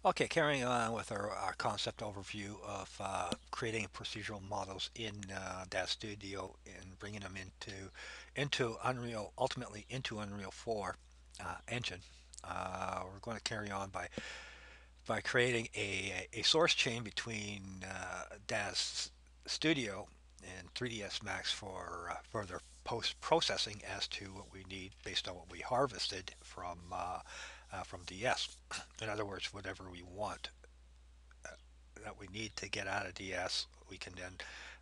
Okay, carrying on with our concept overview of creating procedural models in Daz Studio and bringing them into Unreal, ultimately into Unreal 4 engine. We're going to carry on by creating a source chain between Daz Studio and 3ds Max for further post processing as to what we need based on what we harvested from DS. In other words, whatever we want that we need to get out of DS, we can then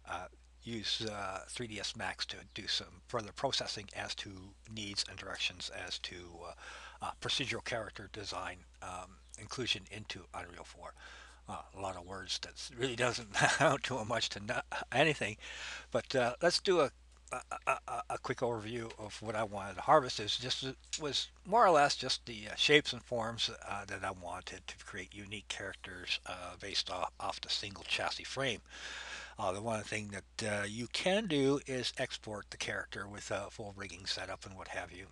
uh, use 3ds Max to do some further processing as to needs and directions as to procedural character design inclusion into Unreal 4. A lot of words that really doesn't amount to much to anything, but let's do a quick overview of what I wanted to harvest. Was more or less just the shapes and forms that I wanted to create unique characters based off the single chassis frame. The one thing that you can do is export the character with a full rigging setup and what have you,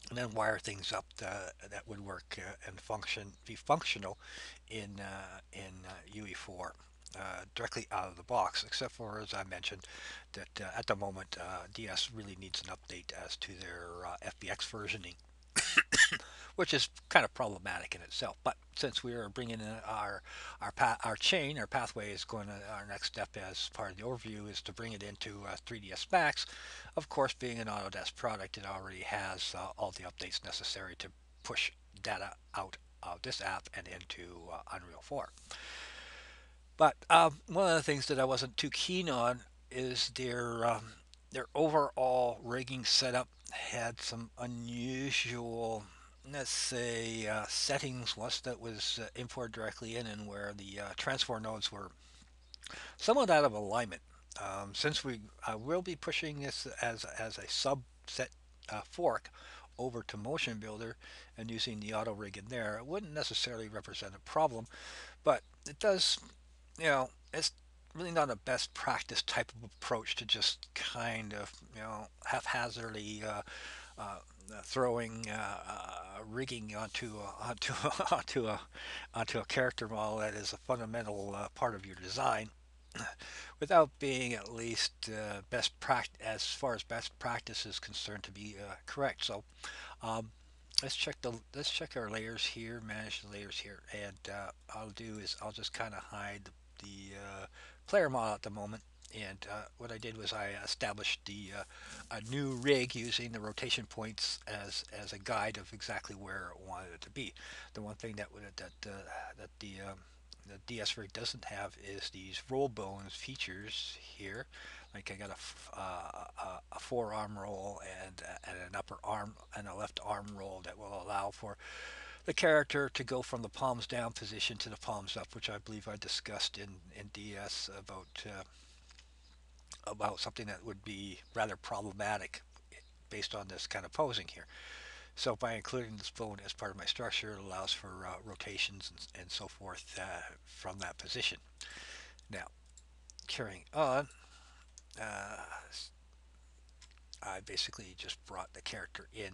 and then wire things up that would work and be functional in UE4 directly out of the box. Except for, as I mentioned, that at the moment DS really needs an update as to their FBX versioning, which is kind of problematic in itself. But since we are bringing in our chain, our pathway is going to our next step as part of the overview is to bring it into 3ds Max. Of course, being an Autodesk product, it already has all the updates necessary to push data out of this app and into Unreal 4. But one of the things that I wasn't too keen on is their overall rigging setup had some unusual, let's say, settings. Once that was imported directly in, and where the transfer nodes were somewhat out of alignment. Since I will be pushing this as a subset fork over to Motion Builder and using the auto rig in there, it wouldn't necessarily represent a problem, but it does, it's really not a best practice type of approach to just kind of, haphazardly throwing rigging onto a character model that is a fundamental part of your design without being at least as far as best practice is concerned to be correct. So um, let's check our layers here, manage the layers here, and I'll just kind of hide the player model at the moment. And what I did was I established a new rig using the rotation points as a guide of exactly where I wanted it to be. The one thing that the DS rig doesn't have is these roll bones features here. Like I got a forearm roll and an upper arm and a left arm roll that will allow for the character to go from the palms down position to the palms up, which I believe I discussed in DS about something that would be rather problematic based on this kind of posing here. So by including this bone as part of my structure, it allows for rotations and so forth from that position. Now, carrying on, uh, I basically just brought the character in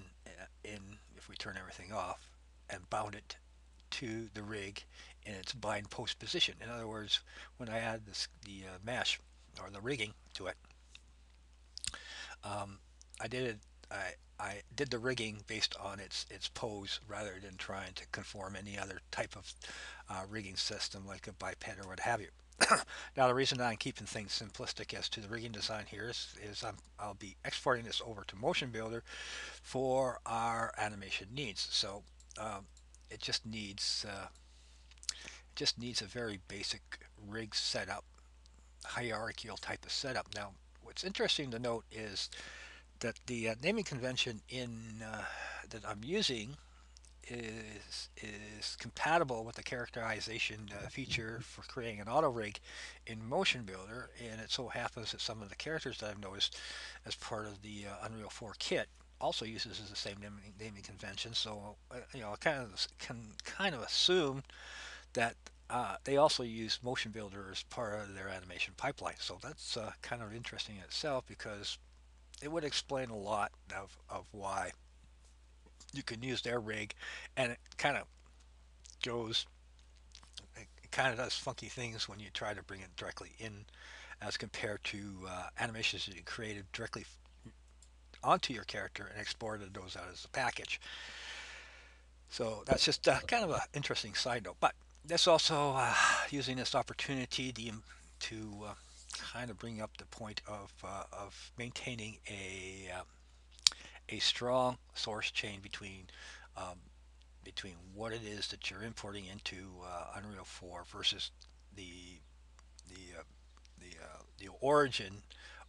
if we turn everything off and bound it to the rig in its bind post position. In other words, when I add the mesh or the rigging to it, um, I did it. I did the rigging based on its pose rather than trying to conform any other type of rigging system like a biped or what have you. Now, the reason I'm keeping things simplistic as to the rigging design here is I'll be exporting this over to Motion Builder for our animation needs. So um, it just needs a very basic rig setup, hierarchical type of setup. Now, what's interesting to note is that the naming convention in that I'm using is compatible with the characterization feature for creating an auto rig in Motion Builder, and it so happens that some of the characters that I've noticed as part of the Unreal 4 kit also uses the same naming convention. So I kind of assume that they also use Motion Builder as part of their animation pipeline. So that's kind of interesting in itself because it would explain a lot of why you can use their rig, and it kind of goes. kind of does funky things when you try to bring it directly in as compared to animations that you created directly onto your character and exported those out as a package. So that's just kind of an interesting side note. But this also using this opportunity to kind of bring up the point of maintaining a strong source chain um, between what it is that you're importing into Unreal 4 versus the the the origin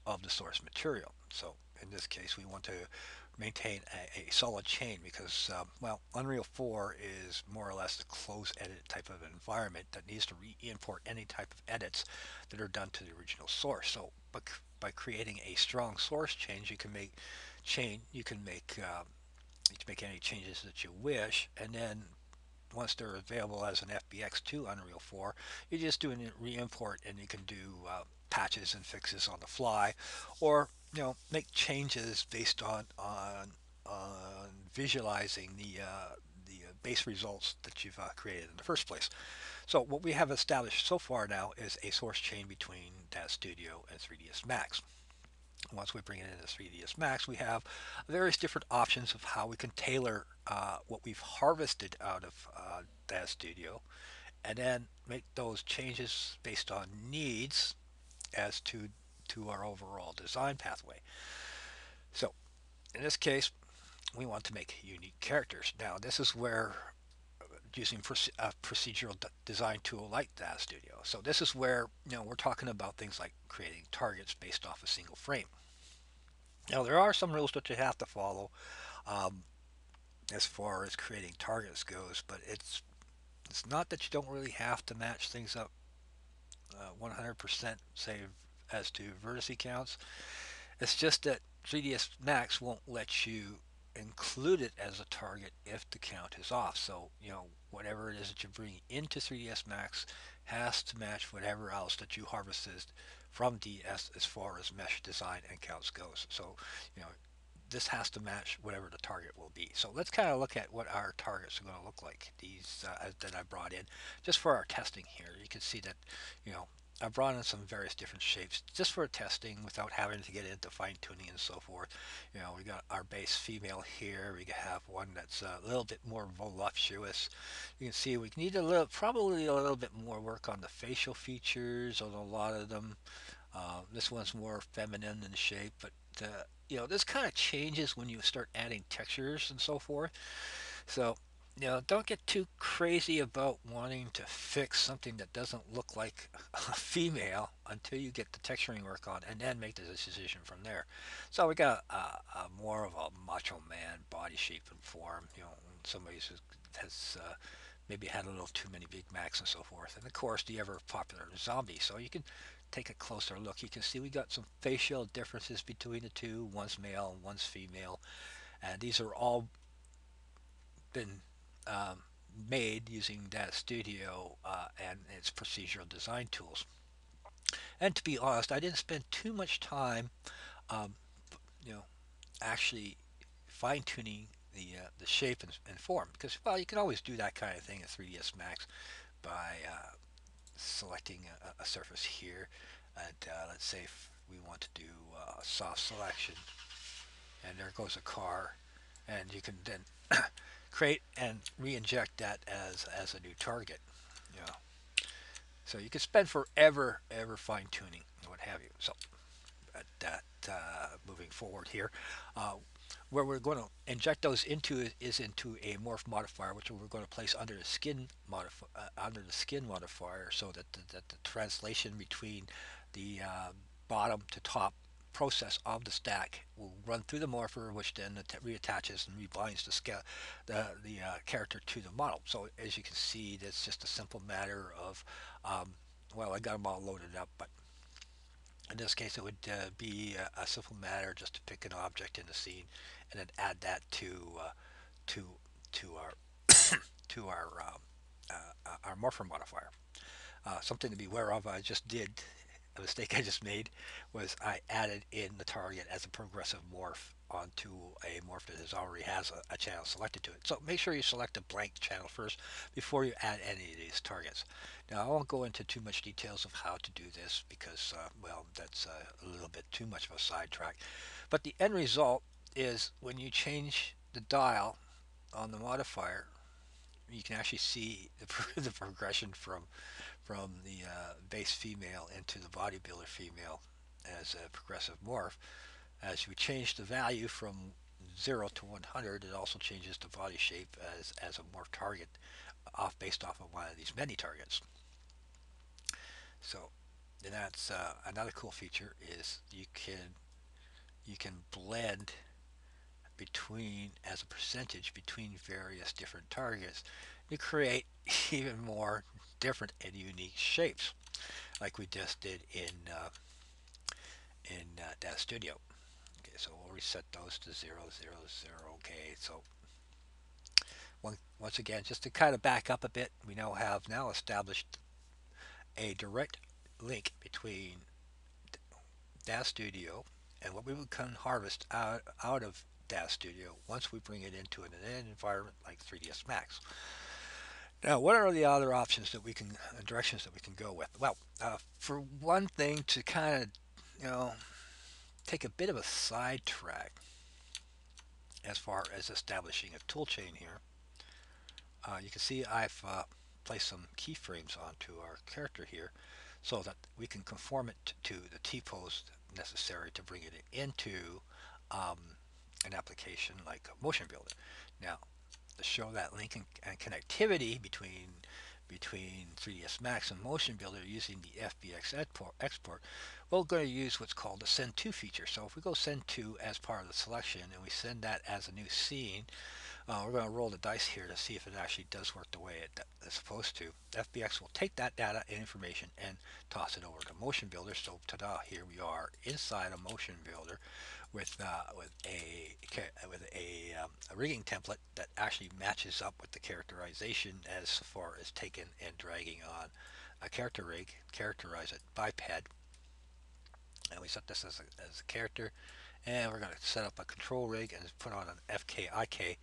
of the source material. So in this case, we want to maintain a solid chain because, well, Unreal 4 is more or less a closed edit type of environment that needs to re-import any type of edits that are done to the original source. So by creating a strong source change, you can make any changes that you wish, and then once they're available as an FBX to Unreal 4, you just do a re-import and you can do patches and fixes on the fly, or make changes based on visualizing the base results that you've created in the first place. So what we have established so far now is a source chain between Daz Studio and 3ds Max. Once we bring it into 3ds Max, we have various different options of how we can tailor what we've harvested out of Daz Studio and then make those changes based on needs as to our overall design pathway. So in this case, we want to make unique characters. Now this is where using a procedural design tool like Daz Studio. So this is where we're talking about things like creating targets based off a single frame. Now there are some rules that you have to follow um, as far as creating targets goes, but it's not that you don't really have to match things up 100% say as to vertice counts. It's just that 3ds Max won't let you include it as a target if the count is off. So, whatever it is that you bring into 3ds Max has to match whatever else that you harvested from DS as far as mesh design and counts goes. So, you know, this has to match whatever the target will be. So let's kind of look at what our targets are going to look like. These that I brought in just for our testing here. You can see that, you know, I brought in some various different shapes just for testing without having to get into fine tuning and so forth. We got our base female here. We have one that's a little bit more voluptuous. You can see we need probably a little bit more work on the facial features on a lot of them. This one's more feminine in shape, but this kind of changes when you start adding textures and so forth. So, don't get too crazy about wanting to fix something that doesn't look like a female until you get the texturing work on, and then make the decision from there. So we got a more of a macho man body shape and form. Somebody has maybe had a little too many Big Macs and so forth. And of course, the ever popular zombie. So you can take a closer look. You can see we got some facial differences between the two. One's male and one's female. And these are all been um, made using Daz Studio and its procedural design tools. And to be honest, I didn't spend too much time, um, you know, actually fine tuning the shape and form because well, you can always do that kind of thing in 3ds Max by selecting a surface here, and let's say if we want to do a soft selection, and there goes a car, and you can then create and re-inject that as a new target. You know, so you can spend forever ever fine tuning what have you. So that moving forward here, uh, where we're going to inject those into is into a morph modifier, which we're going to place under the skin modifier, so that the translation between the bottom to top process of the stack will run through the morpher, which then reattaches and rebinds the character to the model. So as you can see, that's just a simple matter of well, I got them all loaded up, but in this case, it would be a simple matter just to pick an object in the scene and then add that to to our to our morpher modifier. Something to be aware of. I just did a mistake I just made was I added in the target as a progressive morph onto a morph that already has a channel selected to it. So make sure you select a blank channel first before you add any of these targets. Now I won't go into too much details of how to do this because, well, that's a little bit too much of a sidetrack. But the end result is when you change the dial on the modifier, you can actually see the progression from the base female into the bodybuilder female as a progressive morph. As we change the value from 0 to 100, it also changes the body shape as a morph target based off of one of these many targets. So that's another cool feature is you can blend between as a percentage between various different targets. You create even more different and unique shapes like we just did in Daz Studio. Okay, so we'll reset those to 0, 0, 0. Okay, so once again, just to kind of back up a bit, we have now established a direct link between Daz Studio and what we can harvest out of Daz Studio once we bring it into an environment like 3ds Max. Now, what are the other options that we can, directions that we can go with? Well, for one thing, to kind of, you know, take a bit of a sidetrack as far as establishing a toolchain here, you can see I've placed some keyframes onto our character here so that we can conform it to the T-pose necessary to bring it into um, an application like Motion Builder. Now, to show that link and connectivity between 3ds Max and Motion Builder using the FBX export, we're going to use what's called the send to feature. So if we go send to as part of the selection and we send that as a new scene, we're going to roll the dice here to see if it actually does work the way it's supposed to. FBX will take that data and information and toss it over to Motion Builder. So ta-da, here we are inside a Motion Builder with a rigging template that actually matches up with the characterization as far as taking and dragging on a character rig, characterize it biped, and we set this as a character, and we're going to set up a control rig and put on an FKIK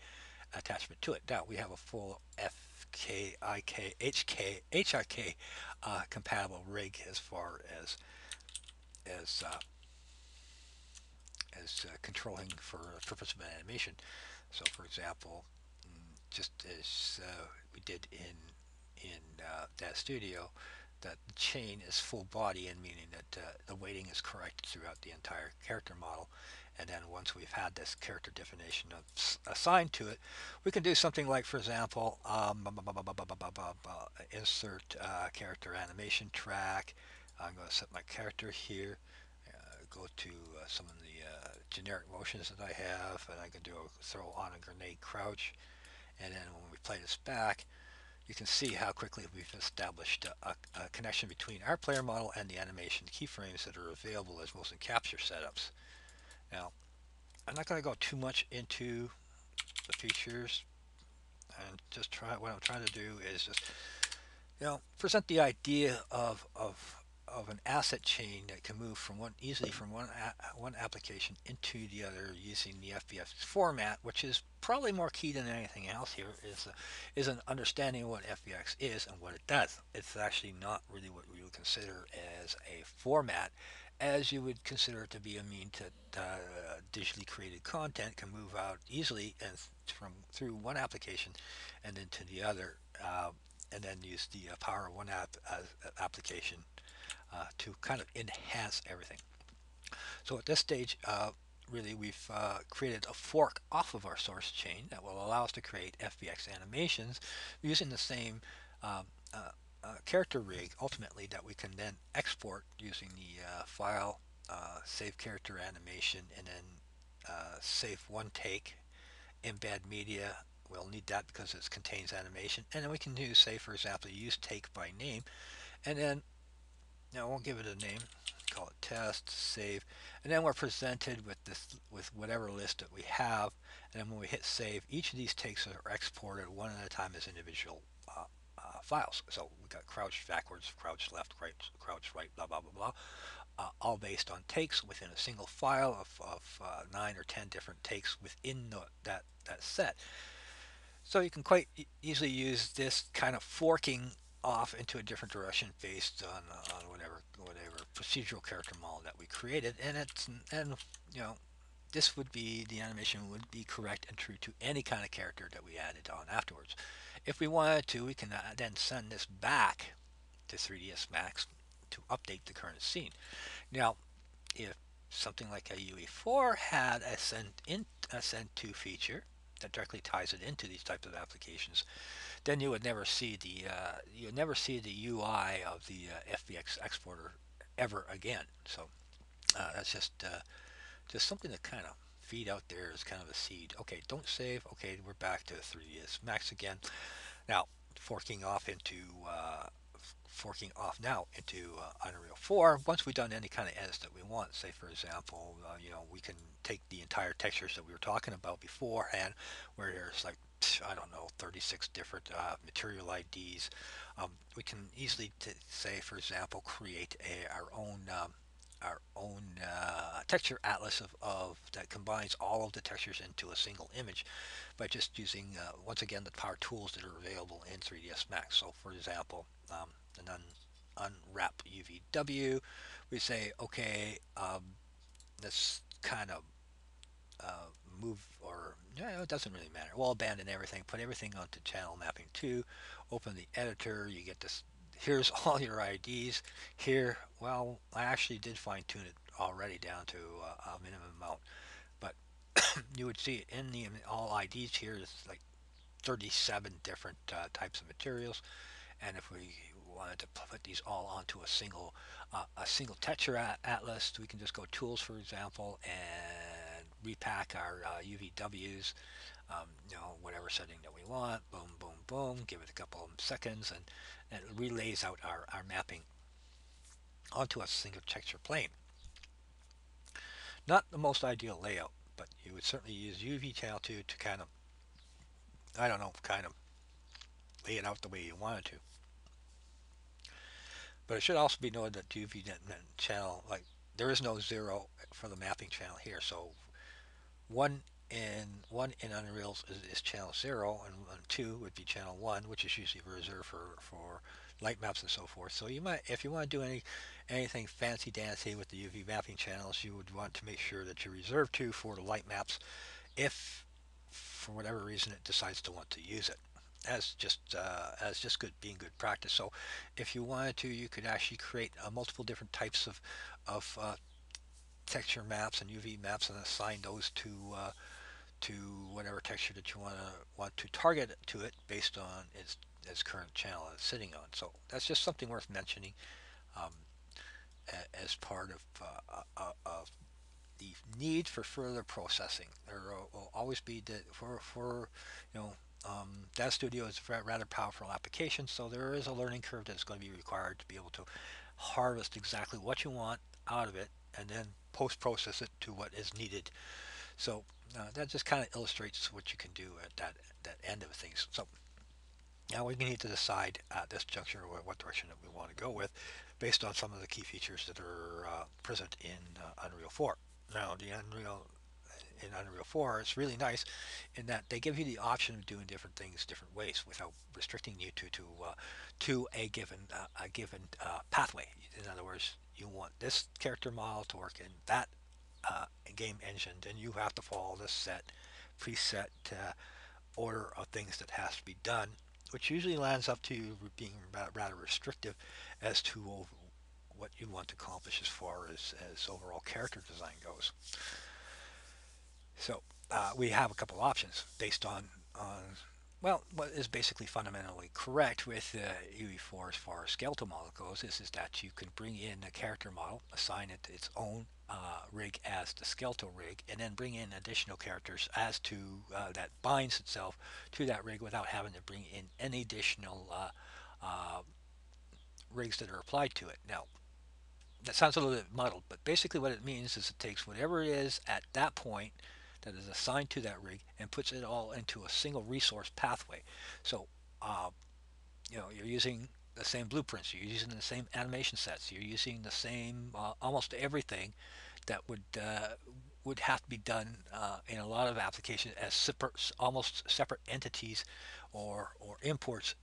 attachment to it. Now we have a full FKIK HIK compatible rig as far as uh, controlling for the purpose of an animation. So, for example, just as we did in Daz Studio, that the chain is full body, and meaning that the weighting is correct throughout the entire character model. And then once we've had this character definition assigned to it, we can do something like, for example, insert character animation track. I'm going to set my character here. Go to some of the generic motions that I have, and I can throw on a grenade crouch. And then when we play this back, you can see how quickly we've established a connection between our player model and the animation keyframes that are available as motion capture setups. Now, I'm not going to go too much into the features, and just what I'm trying to do is just present the idea of an asset chain that can move from easily from one application into the other using the FBX format, which is probably more key than anything else here. Is an understanding of what FBX is and what it does. It's actually not really what we would consider as a format, as you would consider it to be a mean to digitally created content can move out easily and from through one application and into the other. And then use the power of one application to kind of enhance everything. So at this stage, really we've created a fork off of our source chain that will allow us to create FBX animations using the same um, character rig ultimately that we can then export using the file, save character animation, and then save one take, embed media. We'll need that because it contains animation, and then we can do, say, for example, use take by name, and then now we'll give it a name, call it test, save, and then we're presented with whatever list that we have, and then when we hit save, each of these takes are exported one at a time as individual files. So we got crouch backwards, crouch left, crouch right, blah blah blah blah, all based on takes within a single file of 9 or 10 different takes within that set. So you can quite easily use this kind of forking off into a different direction based on whatever procedural character model that we created, and you know this would be the animation would be correct and true to any kind of character that we added on afterwards. If we wanted to, we can then send this back to 3ds Max to update the current scene. Now, if something like a UE4 had a send to feature that directly ties it into these types of applications, then you would never see the UI of the FBX exporter ever again. So that's just something to kind of feed out there as kind of a seed. Okay, don't save. Okay, we're back to 3ds Max again. Now forking off into forking off now into Unreal 4. Once we've done any kind of edits that we want, say for example, we can take the entire textures that we were talking about beforehand, where there's like I don't know 36 different material IDs. We can easily say, for example, create our own texture atlas of that combines all of the textures into a single image by just using once again the power tools that are available in 3ds Max. So for example, an unwrap UVW, we say okay, let's kind of uh, move, or no, it doesn't really matter. We'll abandon everything, put everything onto channel mapping 2, open the editor, you get this, here's all your IDs. Here, well, I actually did fine tune it already down to a minimum amount, but you would see in the all IDs here is like 37 different types of materials, and if we wanted to put these all onto a single texture atlas, we can just go tools, for example, and repack our UVWs, whatever setting that we want. Boom, boom, boom. Give it a couple of seconds, and it relays out our mapping onto a single texture plane. Not the most ideal layout, but you would certainly use UV channel 2 to kind of, I don't know, kind of lay it out the way you wanted to. But it should also be noted that UV channel, like, there is no zero for the mapping channel here. So one in Unreal is channel 0, and two would be channel 1, which is usually reserved for light maps and so forth. So you might, if you want to do anything fancy dancy with the UV mapping channels, you would want to make sure that you reserve 2 for the light maps if for whatever reason it decides to want to use it as just good practice. So if you wanted to, you could actually create multiple different types of texture maps and UV maps and assign those to whatever texture that you want to target to it based on its current channel it's sitting on. So that's just something worth mentioning um, as part of the need for further processing. There will always be for you know Daz Studio is a rather powerful application, so there is a learning curve that's going to be required to be able to harvest exactly what you want out of it and then post-process it to what is needed. So that just kind of illustrates what you can do at that end of things. So now we need to decide at this juncture what direction that we want to go with based on some of the key features that are present in Unreal 4. Now the Unreal in Unreal 4 is really nice in that they give you the option of doing different things different ways without restricting you to a given pathway. In other words, you want this character model to work in that game engine, then you have to follow this preset order of things that has to be done, which usually lands up to being rather restrictive as to what you want to accomplish as far as overall character design goes. So we have a couple options based on well, what is basically fundamentally correct with UE4 as far as skeletal model goes is that you can bring in a character model, assign it its own rig as the skeletal rig, and then bring in additional characters as to that binds itself to that rig without having to bring in any additional uh, rigs that are applied to it. Now, that sounds a little bit muddled, but basically what it means is it takes whatever it is at that point that is assigned to that rig and puts it all into a single resource pathway. So, uh, you're using the same blueprints, you're using the same animation sets, you're using the same almost everything that would have to be done in a lot of applications as separate, almost separate entities or imports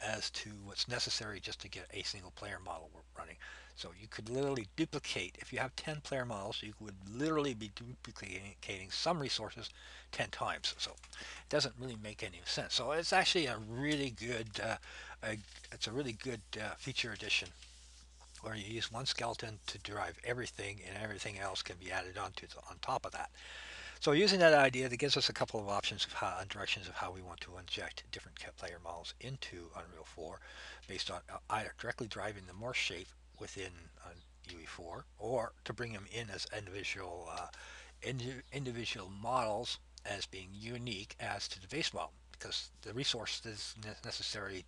as to what's necessary just to get a single player model running. So you could literally duplicate, if you have 10 player models, you would literally be duplicating some resources 10 times. So it doesn't really make any sense. So it's actually a really good, it's a really good feature addition where you use one skeleton to drive everything and everything else can be added on top of that. So using that idea, that gives us a couple of options of how, directions of how we want to inject different player models into Unreal 4 based on either directly driving the morph shape within UE4 or to bring them in as individual models as being unique as to the base model because the resources necessary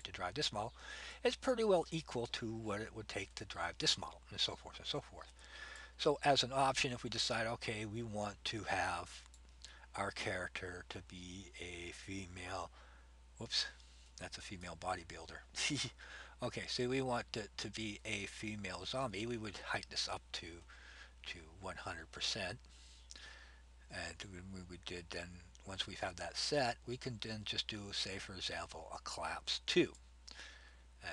to drive this model is pretty well equal to what it would take to drive this model and so forth and so forth. So as an option, if we decide, okay, we want to have our character to be a female, whoops, that's a female bodybuilder. Okay, so we want it to be a female zombie, we would heighten this up to 100%. And we did then, once we've had that set, we can then just do, say, for example, a collapse 2. And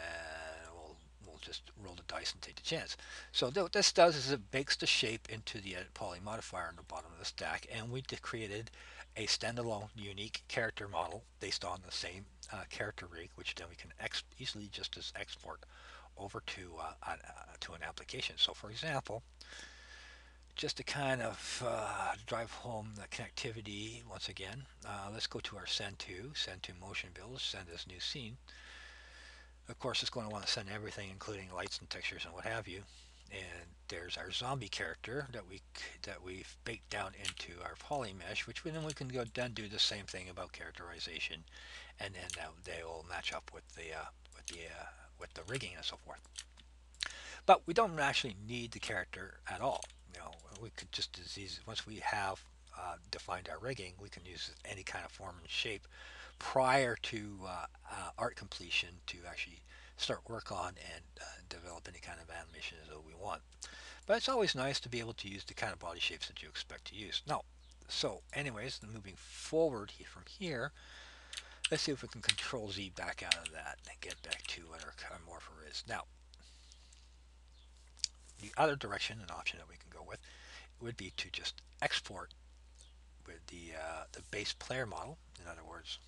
we'll just roll the dice and take the chance. So what this does is it bakes the shape into the edit poly modifier on the bottom of the stack, and we created a standalone unique character model based on the same character rig, which then we can easily just as export over to an application. So for example, just to kind of drive home the connectivity once again, let's go to our send to motion build, send this new scene. Of course, it's going to want to send everything, including lights and textures and what have you. And there's our zombie character that we've baked down into our poly mesh, which then we can go then do the same thing about characterization, and then they will match up with the rigging and so forth. But we don't actually need the character at all. You know, we could just as easy, once we have defined our rigging, we can use any kind of form and shape prior to art completion to actually start work on and develop any kind of animation that we want. But it's always nice to be able to use the kind of body shapes that you expect to use. Now, so anyways, moving forward from here, let's see if we can control Z back out of that and get back to what our morpher is. Now, the other direction, an option that we can go with, would be to just export with the base player model. In other words,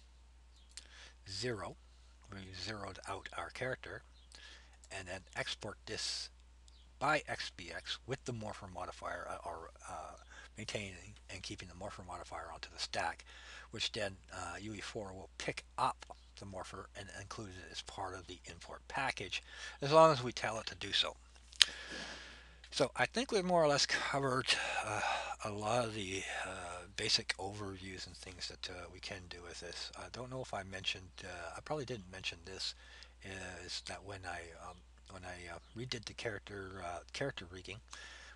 0. We zeroed out our character, and then export this by XBX with the morpher modifier, or maintaining and keeping the morpher modifier onto the stack, which then UE4 will pick up the morpher and include it as part of the import package, as long as we tell it to do so. So I think we've more or less covered a lot of the basic overviews and things that we can do with this. I don't know if I mentioned, I probably didn't mention this, is that when I redid the character rigging,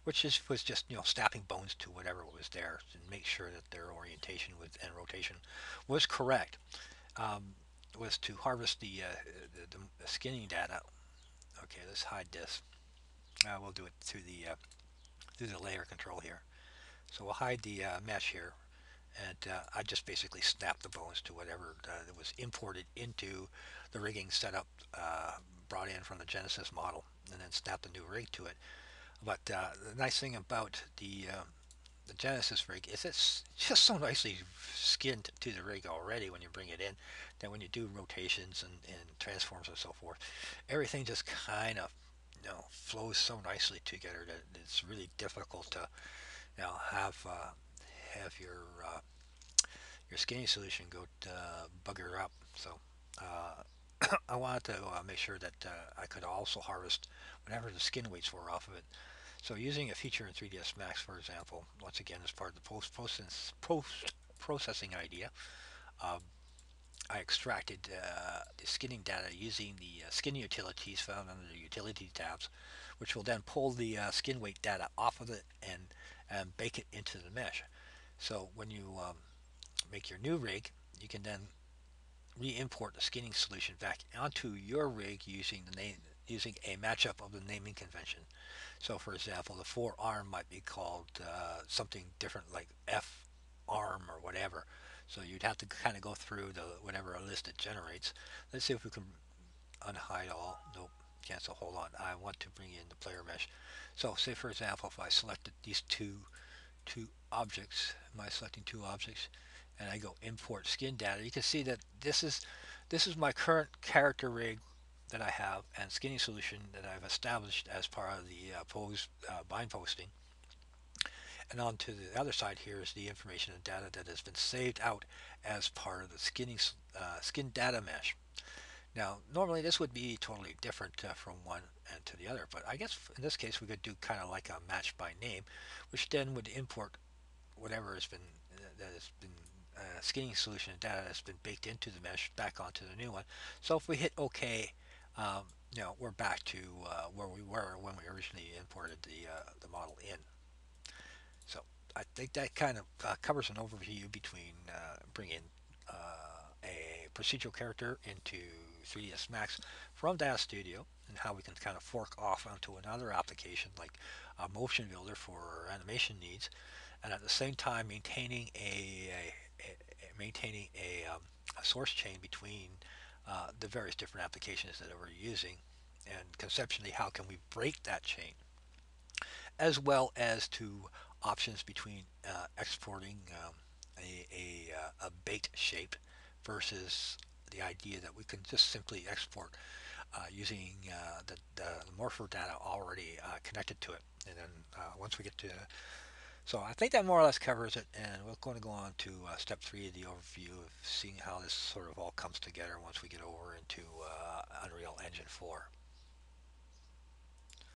which was just snapping bones to whatever was there and make sure that their orientation and rotation was correct, was to harvest the skinning data. Okay, let's hide this. We'll do it through the layer control here. So we'll hide the mesh here, and I just basically snapped the bones to whatever that was imported into the rigging setup, brought in from the Genesis model, and then snapped a new rig to it. But the nice thing about the Genesis rig is it's just so nicely skinned to the rig already when you bring it in, that when you do rotations and transforms and so forth, everything just kind of flows so nicely together that it's really difficult to have your skinning solution go bugger up. So I wanted to make sure that I could also harvest whatever the skin weights were off of it. So using a feature in 3ds Max, for example, once again as part of the post processing idea, um, I extracted the skinning data using the skin utilities found under the utility tabs, which will then pull the skin weight data off of it and bake it into the mesh. So when you make your new rig, you can then re-import the skinning solution back onto your rig using the name using a matchup of the naming convention. So, for example, the forearm might be called something different, like F arm or whatever. So you'd have to kind of go through the whatever list it generates. Let's see if we can unhide all. Nope. Cancel. Hold on. I want to bring in the player mesh. So, say for example, if I selected these two objects, am I selecting two objects? And I go import skin data. You can see that this is my current character rig that I have and skinning solution that I've established as part of the bind posting. And on to the other side here is the information and data that has been saved out as part of the skin data mesh. Now, normally this would be totally different from one and to the other, but I guess in this case we could do kind of like a match by name, which then would import whatever has been that has been skinning solution and data that's been baked into the mesh back onto the new one. So if we hit OK, um, we're back to where we were when we originally imported the model in. So I think that kind of covers an overview between bringing a procedural character into 3ds Max from Daz Studio and how we can kind of fork off onto another application like a motion builder for animation needs, and at the same time maintaining a source chain between the various different applications that we're using, and conceptually how can we break that chain, as well as to options between exporting a baked shape versus the idea that we can just simply export using the morpher data already connected to it. And then once we get to, so I think that more or less covers it, and we're going to go on to step 3 of the overview of seeing how this sort of all comes together once we get over into Unreal Engine 4.